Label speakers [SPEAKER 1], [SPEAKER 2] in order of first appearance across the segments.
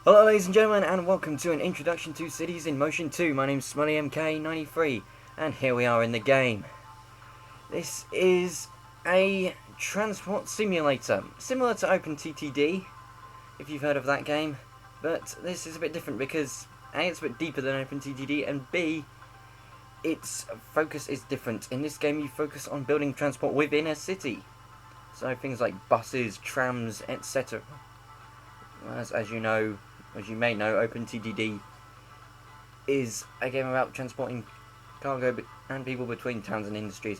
[SPEAKER 1] Hello ladies and gentlemen, and welcome to an introduction to Cities in Motion 2. My name's SmileyMK93 and here we are in the game. This is a transport simulator, similar to OpenTTD, if you've heard of that game, but this is a bit different because A, it's a bit deeper than OpenTTD, and B, its focus is different. In this game you focus on building transport within a city, so things like buses, trams, etc. As you may know, OpenTTD is a game about transporting cargo and people between towns and industries.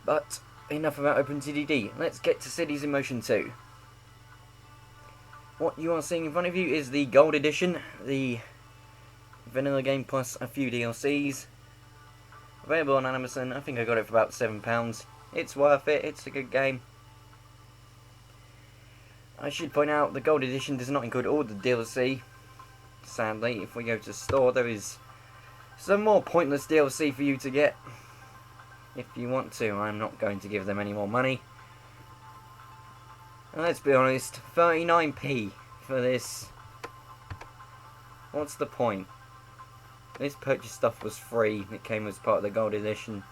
[SPEAKER 1] But enough about OpenTTD. Let's get to Cities in Motion 2. What you are seeing in front of you is the Gold Edition, the vanilla game plus a few DLCs. Available on Amazon. I think I got it for about £7. It's worth it. It's a good game. I should point out the Gold Edition does not include all the DLC. Sadly, if we go to the store, there is some more pointless DLC for you to get. If you want to, I'm not going to give them any more money. And let's be honest, 39p for this. What's the point? This purchase stuff was free. It came as part of the Gold Edition.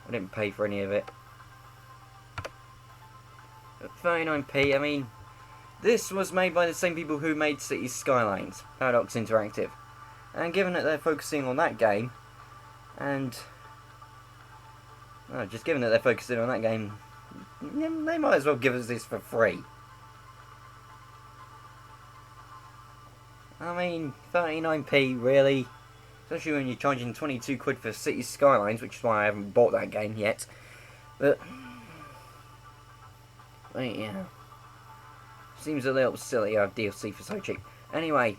[SPEAKER 1] I didn't pay for any of it. 39p, I mean, this was made by the same people who made Cities Skylines, Paradox Interactive. And given that they're focusing on that game, just given that they're focusing on that game, they might as well give us this for free. I mean, 39p, really? Especially when you're charging 22 quid for Cities Skylines, which is why I haven't bought that game yet. But yeah, seems a little silly to have DLC for so cheap. Anyway,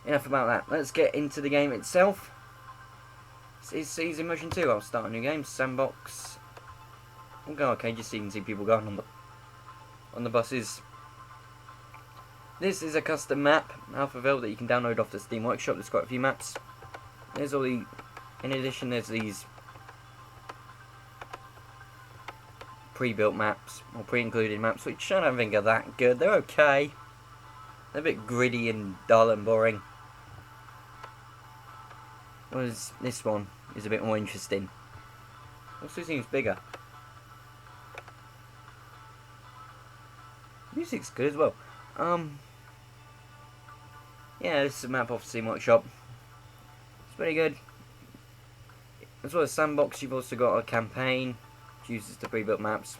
[SPEAKER 1] enough about that. Let's get into the game itself. This is Cities in Motion 2. I'll start a new game. Sandbox. We'll go arcade just so you can see people going on the buses. This is a custom map, Alphaville, that you can download off the Steam Workshop. There's quite a few maps. There's all the. In addition, there's these pre-built maps, or pre-included maps, which I don't think are that good. They're okay. They're a bit gritty and dull and boring. Whereas this one is a bit more interesting. Also seems bigger. Music's good as well. Yeah, this is a map off the Steam Workshop. It's pretty good. As well as Sandbox, you've also got a campaign. Uses the pre-built maps,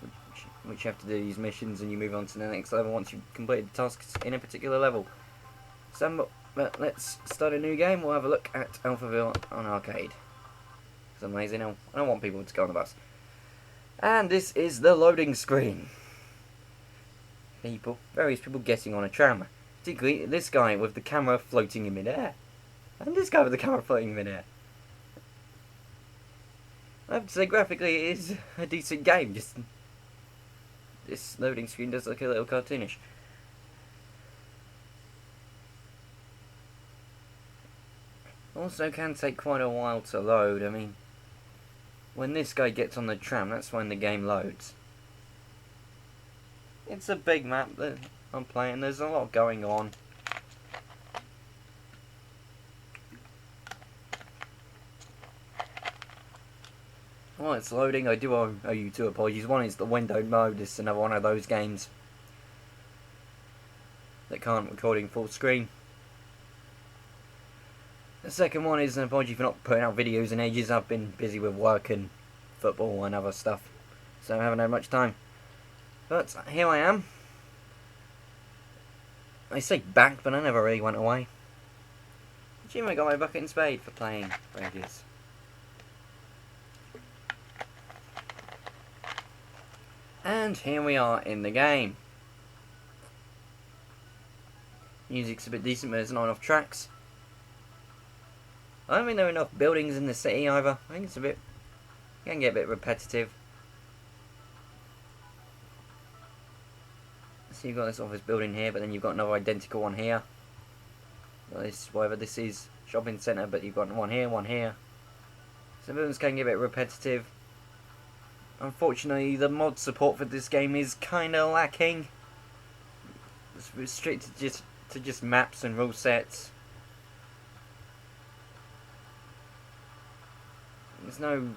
[SPEAKER 1] which you have to do these missions, and you move on to the next level once you've completed the tasks in a particular level. But let's start a new game. We'll have a look at Alphaville on arcade. It's amazing. I don't want people to go on the bus. And this is the loading screen. Various people getting on a tram. Particularly this guy with the camera floating in midair, and this guy with the camera floating in midair. I have to say, graphically, it is a decent game. Just this loading screen does look a little cartoonish. Also, can take quite a while to load. I mean, when this guy gets on the tram, that's when the game loads. It's a big map that I'm playing. There's a lot going on. While it's loading, I do owe you two apologies. One is the windowed mode. This is another one of those games that can't record in full screen. The second one is an apology for not putting out videos in ages. I've been busy with work and football and other stuff, so I haven't had much time. But here I am. I say back, but I never really went away. Jim, I got my bucket and spade for playing for ages. And here we are in the game. Music's a bit decent, but there's not enough tracks. I don't think there are enough buildings in the city either. I think it's it can get a bit repetitive. So you've got this office building here, but then you've got another identical one here. This, whatever this is, shopping centre, but you've got one here, one here. So buildings can get a bit repetitive. Unfortunately, the mod support for this game is kind of lacking. It's restricted to just maps and rule sets. There's no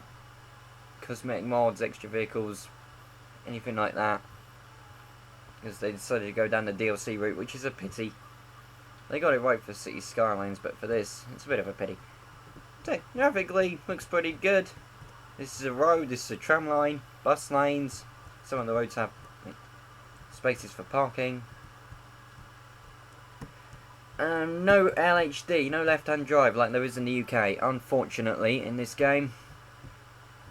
[SPEAKER 1] cosmetic mods, extra vehicles, anything like that. Because they decided to go down the DLC route, which is a pity. They got it right for City Skylines, but for this, it's a bit of a pity. So, graphically, looks pretty good. This is a road, this is a tram line, bus lanes. Some of the roads have spaces for parking. No LHD, no left-hand drive like there is in the UK, unfortunately, in this game.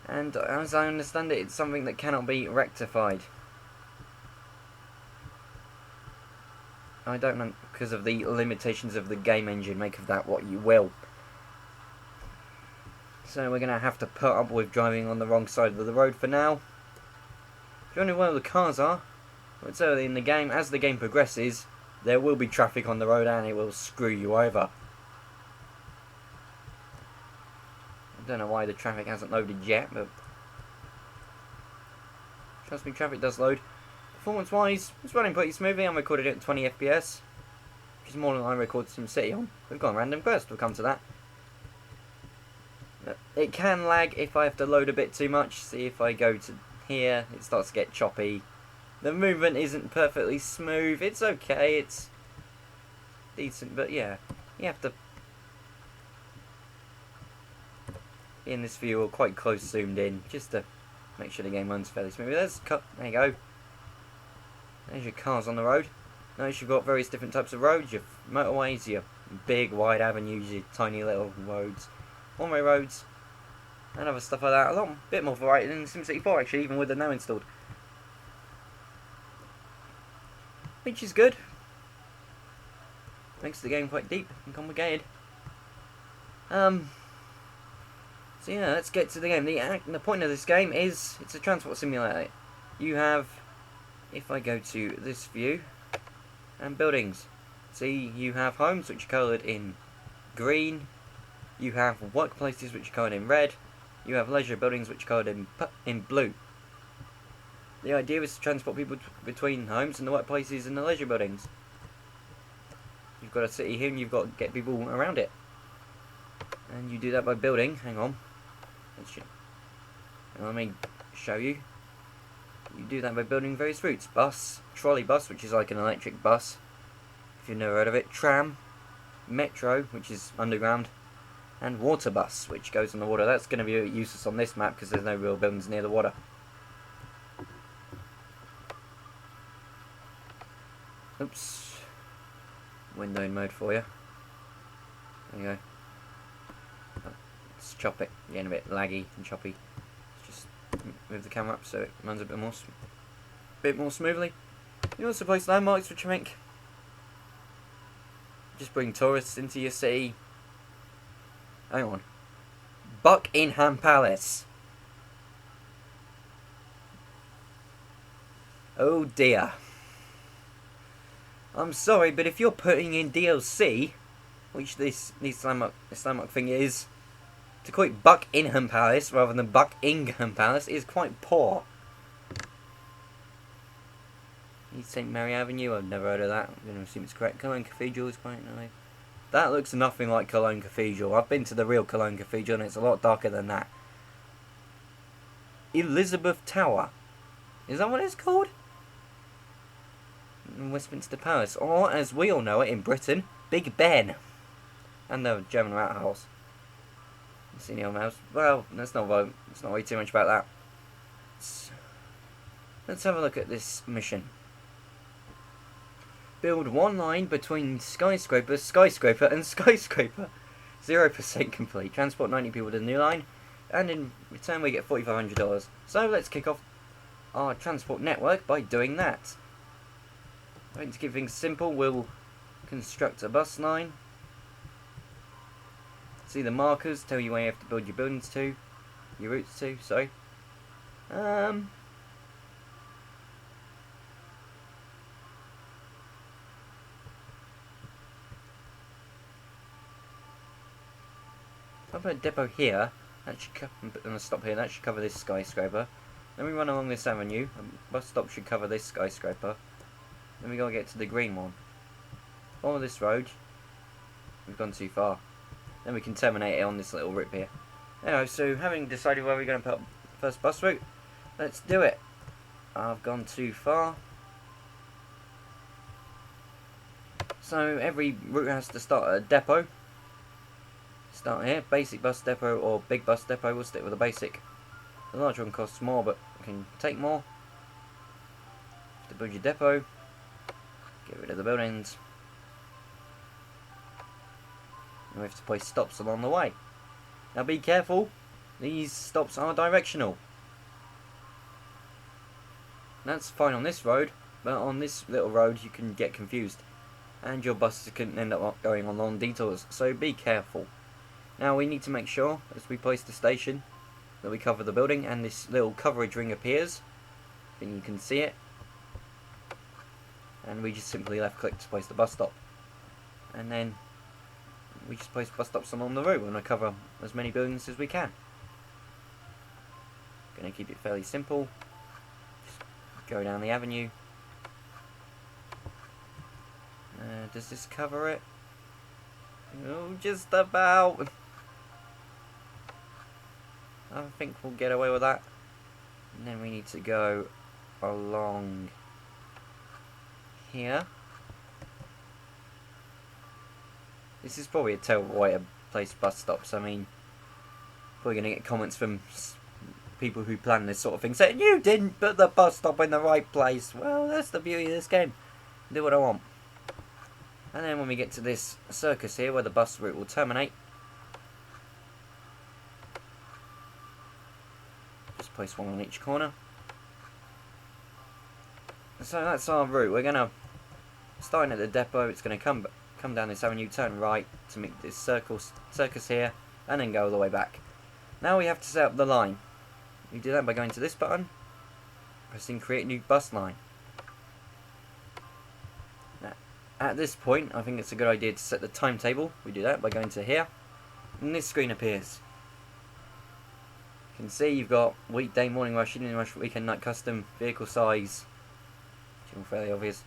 [SPEAKER 1] And as I understand it, it's something that cannot be rectified. I don't know, because of the limitations of the game engine, make of that what you will. So we're going to have to put up with driving on the wrong side of the road for now. If you wonder where the cars are, well, it's early in the game. As the game progresses, there will be traffic on the road and it will screw you over. I don't know why the traffic hasn't loaded yet, but trust me, traffic does load. Performance wise, it's running pretty smoothly. I'm recording it at 20 FPS, which is more than I record SimCity on. We've got a random quest, we'll come to that. It can lag if I have to load a bit too much. See, if I go to here, it starts to get choppy. The movement isn't perfectly smooth. It's okay, it's decent, but yeah, you have to be in this view or quite close zoomed in just to make sure the game runs fairly smoothly. There you go. There's your cars on the road. Notice you've got various different types of roads. Your motorways, your big wide avenues, your tiny little roads, one-way roads, and other stuff like that. A bit more variety than SimCity 4 actually, even with the now installed. Which is good. Makes the game quite deep and complicated. So yeah, let's get to the game. The point of this game is, it's a transport simulator. You have, if I go to this view, and buildings. See, you have homes which are coloured in green. You have workplaces which are coloured in red. You have leisure buildings which are coloured in blue. The idea is to transport people between homes and the workplaces and the leisure buildings. You've got a city here and you've got to get people around it. And you do that by building, hang on. Let me show you. You do that by building various routes. Bus, trolley bus, which is like an electric bus, if you've never heard of it. Tram, metro, which is underground, and water bus, which goes on the water. That's going to be useless on this map because there's no real buildings near the water. Oops. Windowing mode for you. There you go. Let's chop it. Getting a bit laggy and choppy. Let's just move the camera up so it runs a bit more smoothly. You also place landmarks which I think just bring tourists into your city. Hang on. Buckingham Palace. Oh dear. I'm sorry, but if you're putting in DLC, which this landmark thing is, to call it Buckingham Palace rather than Buckingham Palace is quite poor. East St Mary Avenue, I've never heard of that. I'm going to assume it's correct. Cologne Cathedral is quite nice. That looks nothing like Cologne Cathedral. I've been to the real Cologne Cathedral and it's a lot darker than that. Elizabeth Tower. Is that what it's called? Westminster Palace, or as we all know it in Britain, Big Ben, and the German Rathaus. Senior Mouse. Well, let's not worry too much about that. Let's have a look at this mission. Build one line between skyscraper, and skyscraper. 0% complete. Transport 90 people to the new line, and in return we get $4,500. So let's kick off our transport network by doing that. Right, to keep things simple, we'll construct a bus line. See the markers, tell you where you have to build your buildings to, your routes to, sorry. I'll put a depot here, that should and a stop here, that should cover this skyscraper. Then we run along this avenue, a bus stop should cover this skyscraper. then we gotta get to the green one. Follow this road. We've gone too far. Then we can terminate it on this little rip here. Anyway, so having decided where we're going to put first bus route, let's do it. I've gone too far. So every route has to start at a depot. Start here, basic bus depot or big bus depot. We'll stick with the basic. The large one costs more, but we can take more. To build your depot, get rid of the buildings. And we have to place stops along the way. Now be careful, these stops are directional. That's fine on this road, but on this little road you can get confused. And your buses can end up going on long detours, so be careful. Now we need to make sure, as we place the station, that we cover the building, and this little coverage ring appears. Then you can see it. And we just simply left click to place the bus stop. And then we just place bus stops along the route and we cover as many buildings as we can. Gonna keep it fairly simple. Just go down the avenue. Does this cover it? Oh, just about. I think we'll get away with that. And then we need to go along here. This is probably a terrible way to place bus stops. I mean, probably going to get comments from people who plan this sort of thing saying, you didn't put the bus stop in the right place. Well, that's the beauty of this game. Do what I want. And then when we get to this circus here where the bus route will terminate, just place one on each corner. So that's our route. We're gonna starting at the depot. It's gonna come down this avenue, turn right to meet this circus here, and then go all the way back. Now we have to set up the line. We do that by going to this button, pressing create new bus line. Now, at this point, I think it's a good idea to set the timetable. We do that by going to here, and this screen appears. You can see you've got weekday, morning rush, evening rush, weekend, night, custom, vehicle size. It's all fairly obvious.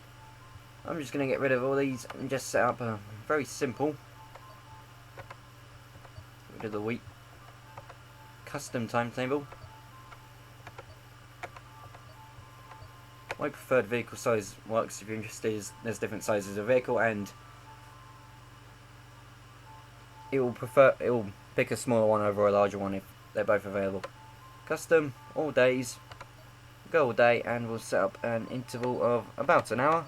[SPEAKER 1] I'm just going to get rid of all these and just set up a very simple, get rid of the week, custom timetable. My preferred vehicle size works if you're interested. There's different sizes of vehicle, and it will pick a smaller one over a larger one if they're both available. Custom, all days, go all day, and we'll set up an interval of about an hour.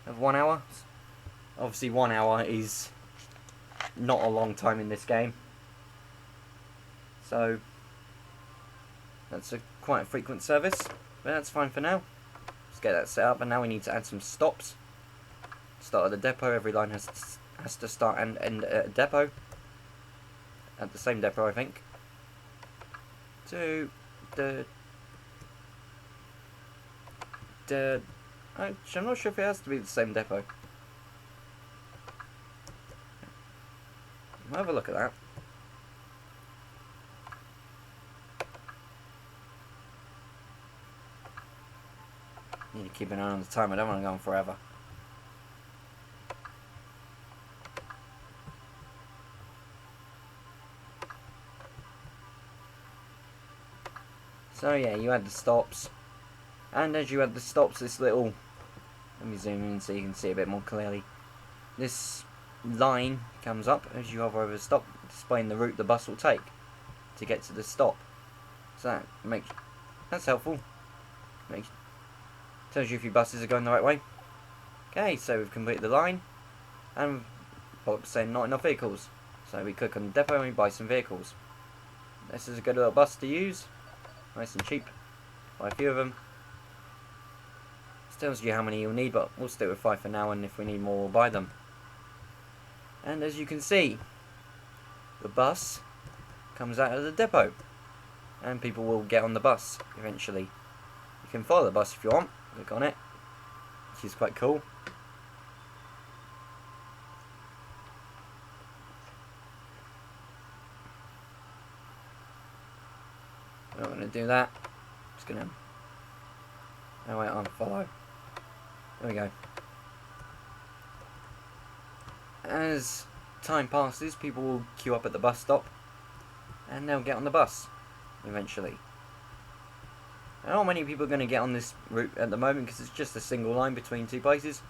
[SPEAKER 1] Of 1 hour. Obviously 1 hour is not a long time in this game, so that's quite a frequent service, but that's fine for now. Let's get that set up, and now we need to add some stops. Start at the depot. Every line has to start and end at a depot, at the same depot, I think. To I'm not sure if it has to be the same depot. We'll have a look at that. Need to keep an eye on the time. I don't want to go on forever. So yeah, you add the stops. And as you add the stops, this little, let me zoom in so you can see a bit more clearly. This line comes up as you hover over the stop, displaying the route the bus will take to get to the stop. So that's helpful. Tells you if your buses are going the right way. Okay, so we've completed the line, and pop saying not enough vehicles. So we click on the depot and we buy some vehicles. This is a good little bus to use, nice and cheap. Buy a few of them. Tells you how many you'll need, but we'll stick with 5 for now, and if we need more we'll buy them. And as you can see, the bus comes out of the depot, and people will get on the bus eventually. You can follow the bus if you want, click on it, which is quite cool. I'm not going to do that, just going to wait on follow. There we go. As time passes, people will queue up at the bus stop and they'll get on the bus eventually. Not many people are going to get on this route at the moment because it's just a single line between two places.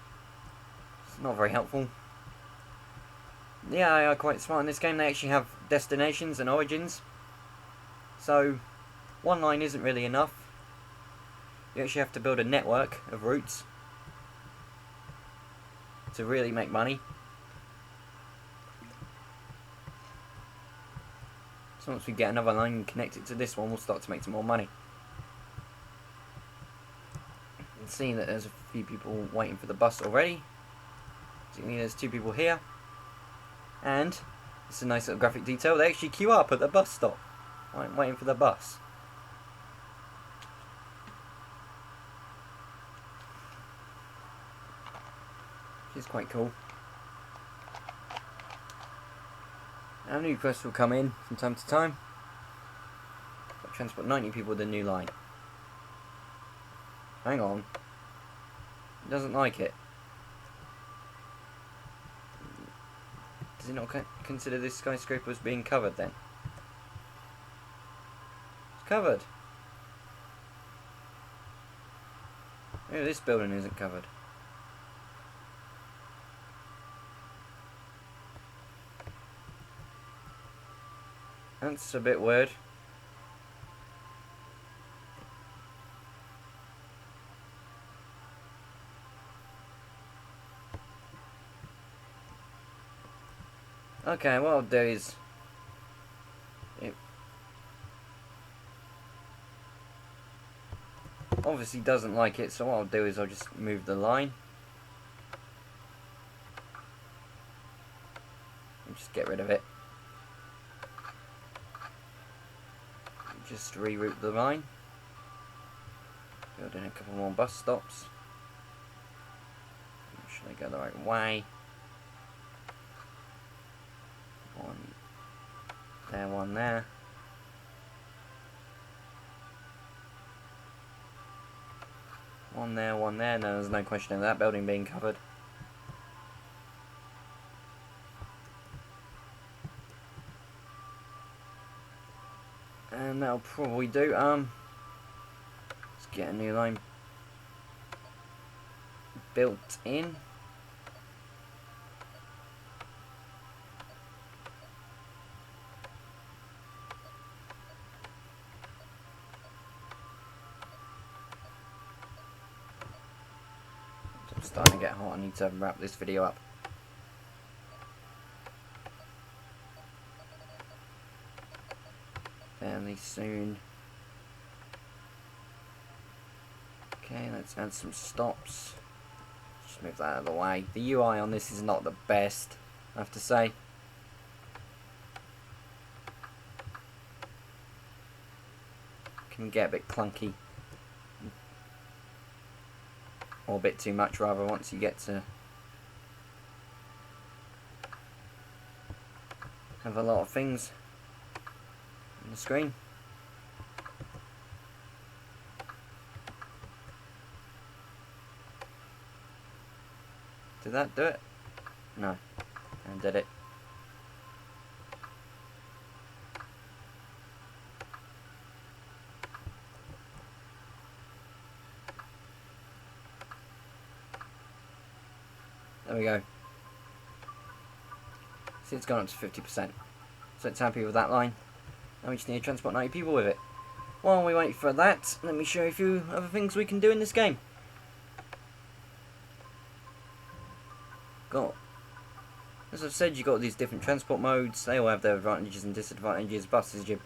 [SPEAKER 1] It's not very helpful. The AI are quite smart in this game. They actually have destinations and origins. So, one line isn't really enough. You actually have to build a network of routes to really make money. So once we get another line and connect it to this one, we'll start to make some more money. You can see that there's a few people waiting for the bus already. So there's 2 people here. And it's a nice little graphic detail. They actually queue up at the bus stop, waiting for the bus. Which is quite cool. And new requests will come in from time to time. Got to transport 90 people with the new line. Hang on. It doesn't like it. Does it not consider this skyscraper as being covered then? It's covered. Maybe this building isn't covered. That's a bit weird. Okay, what I'll do is... it obviously doesn't like it, so what I'll do is I'll just move the line. And just get rid of it. Just reroute the line. Build in a couple more bus stops. Should I go the right way? One there. One there, one there. No, there's no question of that building being covered. And that'll probably do. Let's get a new line built in. I'm starting to get hot. I need to wrap this video up. Fairly soon. Okay, let's add some stops. Just move that out of the way. The UI on this is not the best, I have to say. Can get a bit clunky. Or a bit too much rather once you get to have a lot of things on the screen. Did that do it? No. I did it. There we go. See, it's gone up to 50%. So it's happy with that line. Now we just need to transport 90 people with it. While we wait for that, let me show you a few other things we can do in this game. As I've said, you've got these different transport modes. They all have their advantages and disadvantages. Bus is your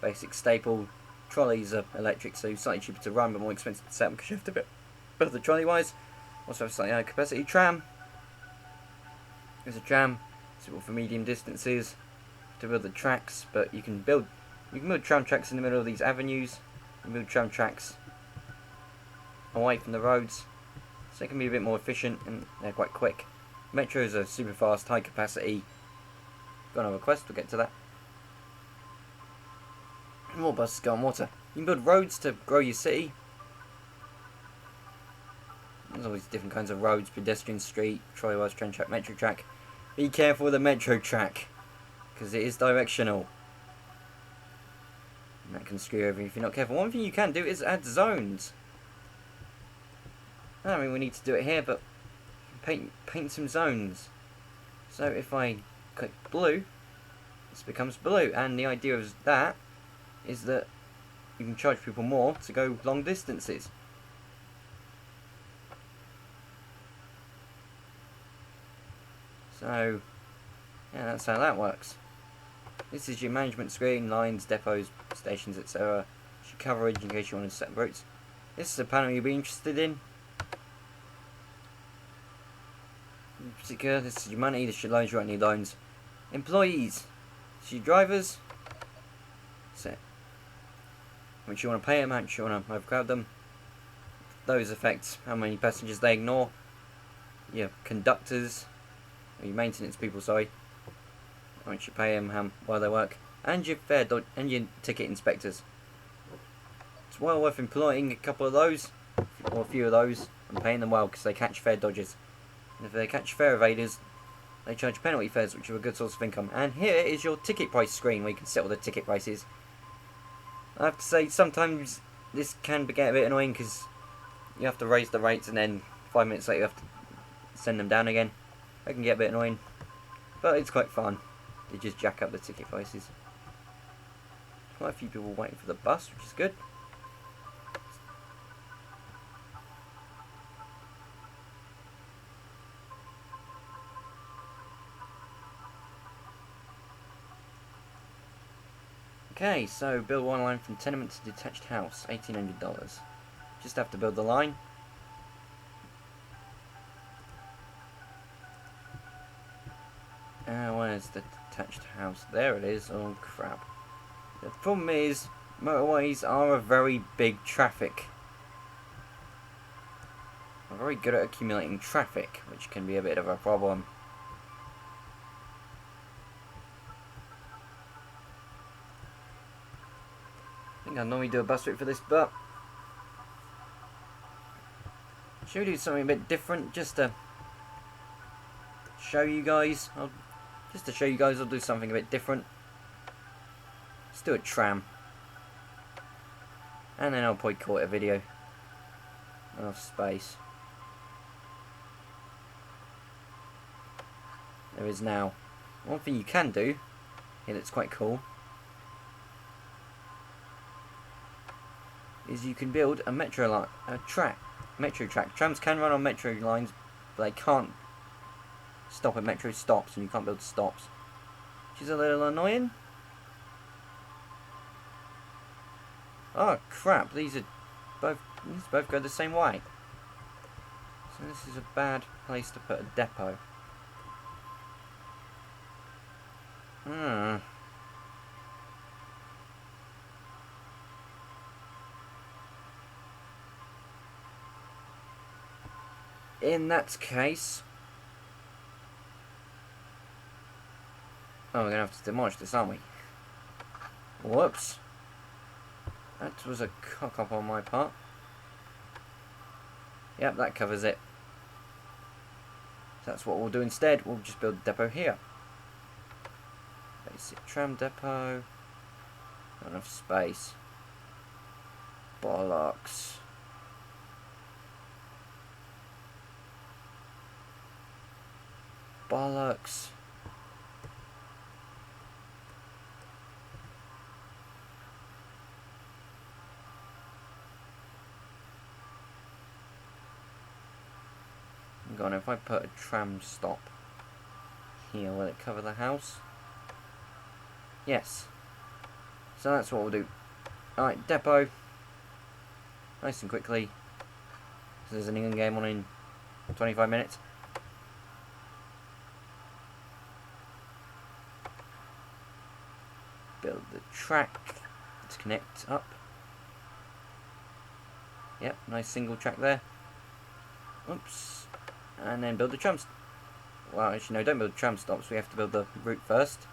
[SPEAKER 1] basic staple. Trolleys are electric, so slightly cheaper to run but more expensive to set up because you have to build the trolley wise. Also have slightly higher capacity. Tram. There's a tram suitable for medium distances to build the tracks, but you can build tram tracks in the middle of these avenues. You can build tram tracks away from the roads, so they can be a bit more efficient and they're quite quick. Metros are super fast, high capacity. Got another quest, we'll get to that. More buses go on water. You can build roads to grow your city. There's all these different kinds of roads: pedestrian street, trolley wires, train track, metro track. Be careful with the metro track, because it is directional. And that can screw you over if you're not careful. One thing you can do is add zones. I don't mean we need to do it here, but paint some zones. So if I click blue, this becomes blue, and the idea of that is that you can charge people more to go long distances. So yeah, that's how that works. This is your management screen: lines, depots, stations, etc. Your coverage in case you want to set routes. This is a panel you'll be interested in. In particular, this is your money, this is your loans, you won't need loans. Employees, this is your drivers. Set how much you want to pay them, how much you want to overcrowd them. Those affect how many passengers they ignore. Your conductors, or your maintenance people, sorry. How much you pay them, while they work. And your and your ticket inspectors. It's well worth employing a couple of those, or a few of those, and paying them well, because they catch fare dodgers. And if they catch fare evaders, they charge penalty fares, which are a good source of income. And here is your ticket price screen, where you can set all the ticket prices. I have to say, sometimes this can get a bit annoying, because you have to raise the rates, and then 5 minutes later you have to send them down again. That can get a bit annoying, but it's quite fun. They just jack up the ticket prices. Quite a few people waiting for the bus, which is good. Okay, so build one line from tenement to detached house, $1,800. Just have to build the line. Where's the detached house? There it is. Oh crap. The problem is, motorways are a very big traffic. They're very good at accumulating traffic, which can be a bit of a problem. I think I normally do a bus route for this, but should we do something a bit different, just to show you guys? I'll do something a bit different. Let's do a tram, and then I'll probably call it a video. Enough space. There is now. One thing you can do here that's quite cool is you can build a metro track. Trams can run on metro lines, but they can't stop at metro stops, and you can't build stops, which is a little annoying. Oh crap! These both go the same way. So this is a bad place to put a depot. In that case, we're gonna have to demolish this, aren't we? Whoops. That was a cock up on my part. Yep, that covers it. So that's what we'll do instead. We'll just build a depot here. Basic tram depot. Not enough space. Bollocks. Bollocks. Hang on, if I put a tram stop here, will it cover the house? Yes. So that's what we'll do. Alright, depot. Nice and quickly. So there's an in game on in 25 minutes. Build the track to connect up. Yep, nice single track there. Oops. And then build the tram. Well, actually, no, don't build tram stops. We have to build the route first.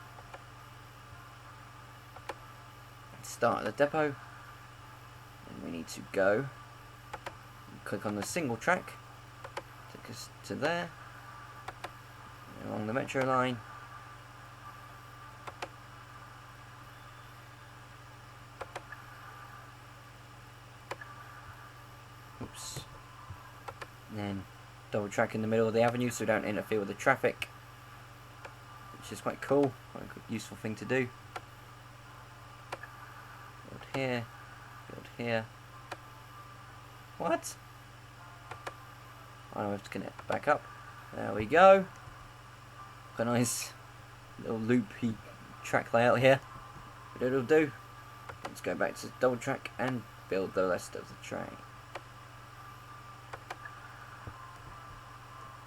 [SPEAKER 1] Start at the depot. And we need to go. Click on the single track. take us to there, along the metro line. Oops. And then double track in the middle of the avenue so we don't interfere with the traffic, which is quite cool, quite a useful thing to do. Build here, build here. What? I have to connect back up. There we go. Got a nice little loopy track layout here. But it'll do. Let's go back to double track and build the rest of the train.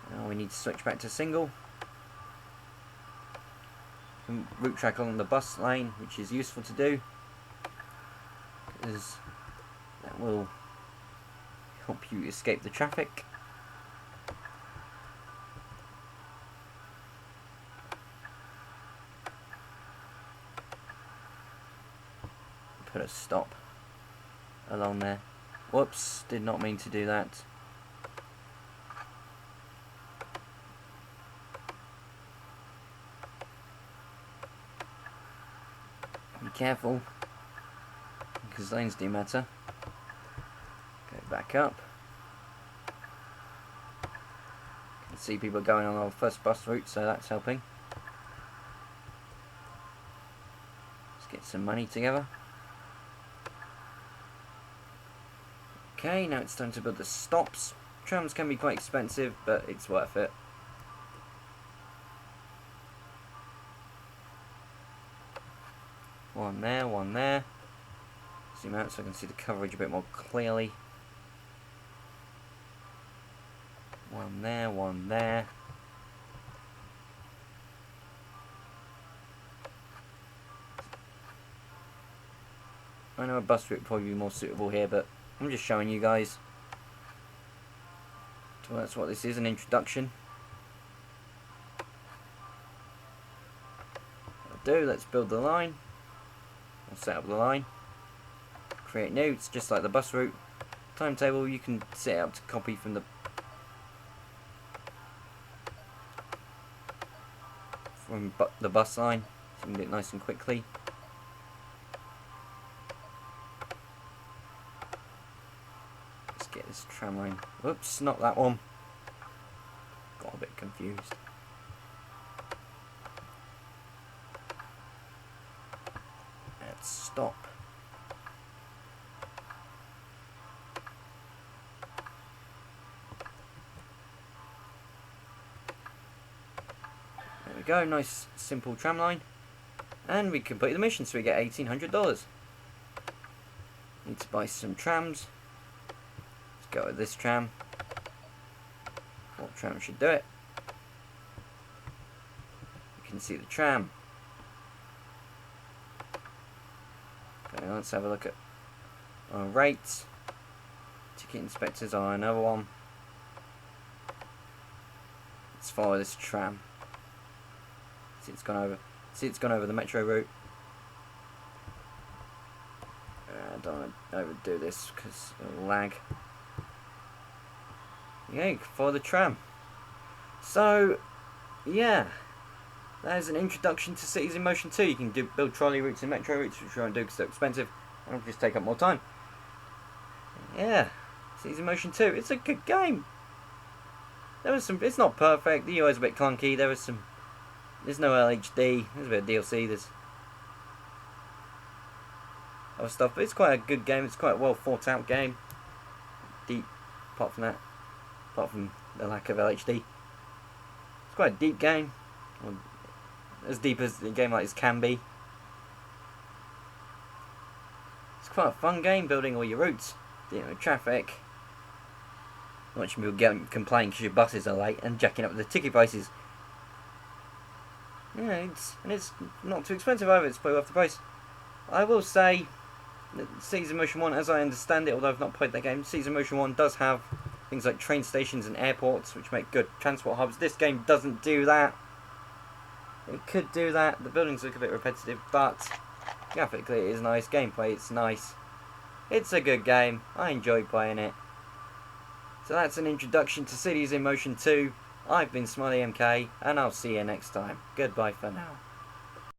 [SPEAKER 1] Now we need to switch back to single. Route track along the bus lane, which is useful to do, because that will help you escape the traffic. Put a stop along there. Whoops, did not mean to do that. Be careful, because lanes do matter. Go back up. Can see people going on our first bus route, so that's helping. Let's get some money together. Okay, now it's time to build the stops. Trams can be quite expensive, but it's worth it. One there, one there. Zoom out so I can see the coverage a bit more clearly. One there, one there. I know a bus route would probably be more suitable here, but I'm just showing you guys. So that's what this is, an introduction. That'll do, let's build the line. I'll set up the line. Create new, it's just like the bus route. Timetable, you can set it up to copy from the bus line, so you can do it nice and quickly. Let's get this tram line. Whoops, not that one. Got a bit confused. Let's stop. There we go, nice simple tram line. And we complete the mission, so we get $1,800. Need to buy some trams. Let's go with this tram. What tram should do it? You can see the tram. Okay, let's have a look at our rates. Ticket inspectors are another one. Let's follow this tram. See, it's gone over the metro route. I don't want to overdo this because it'll lag. Yeah, follow the tram. So, yeah, that is an introduction to Cities in Motion 2. You can build trolley routes and metro routes, which I won't do because they're expensive and it'll just take up more time. Yeah, Cities in Motion 2. It's a good game. It's not perfect. The UI is a bit clunky. There's no LHD. There's a bit of DLC. There's other stuff, but it's quite a good game. It's quite a well thought out game. Deep, apart from the lack of LHD. It's quite a deep game. Well, as deep as a game like this can be. It's quite a fun game, building all your routes, dealing with traffic, watching people complain because your buses are late, and jacking up the ticket prices. Yeah, it's not too expensive either. It's probably worth the price. I will say that Cities in Motion 1, as I understand it, although I've not played that game, Cities in Motion 1 does have things like train stations and airports, which make good transport hubs. This game doesn't do that. It could do that. The buildings look a bit repetitive, but graphically it is nice. Gameplay, it's nice. It's a good game. I enjoy playing it. So that's an introduction to Cities in Motion 2. I've been Smiley MK, and I'll see you next time. Goodbye for now.